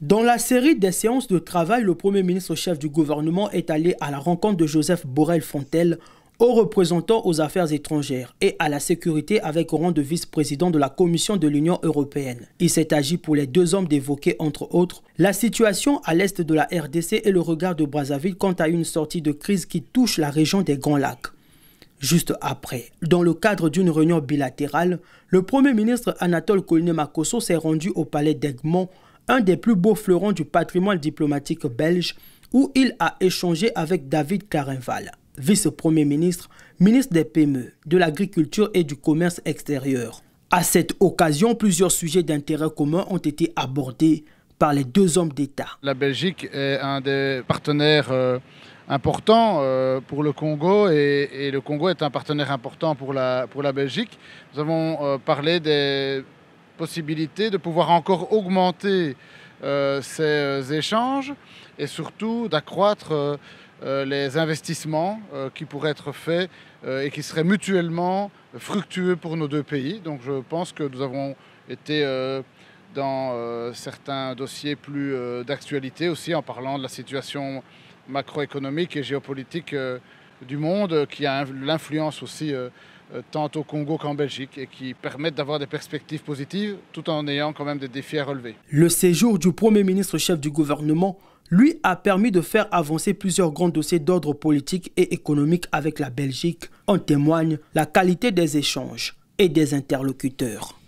Dans la série des séances de travail, le Premier ministre chef du gouvernement est allé à la rencontre de Joseph Borrell-Fontelle, haut représentant aux affaires étrangères et à la sécurité avec rang de vice-président de la Commission de l'Union européenne. Il s'est agi pour les deux hommes d'évoquer, entre autres, la situation à l'est de la RDC et le regard de Brazzaville quant à une sortie de crise qui touche la région des Grands Lacs. Juste après, dans le cadre d'une réunion bilatérale, le Premier ministre Anatole Kouliné-Makosso s'est rendu au palais d'Egmont, un des plus beaux fleurons du patrimoine diplomatique belge, où il a échangé avec David Carenval, vice-premier ministre, ministre des PME, de l'agriculture et du commerce extérieur. À cette occasion, plusieurs sujets d'intérêt commun ont été abordés par les deux hommes d'État. La Belgique est un des partenaires important pour le Congo et le Congo est un partenaire important pour la Belgique. Nous avons parlé des possibilités de pouvoir encore augmenter ces échanges et surtout d'accroître les investissements qui pourraient être faits et qui seraient mutuellement fructueux pour nos deux pays. Donc je pense que nous avons été dans certains dossiers plus d'actualité aussi en parlant de la situation macroéconomique et géopolitique du monde qui a l'influence aussi tant au Congo qu'en Belgique et qui permettent d'avoir des perspectives positives tout en ayant quand même des défis à relever. Le séjour du Premier ministre chef du gouvernement lui a permis de faire avancer plusieurs grands dossiers d'ordre politique et économique avec la Belgique. En témoigne la qualité des échanges et des interlocuteurs.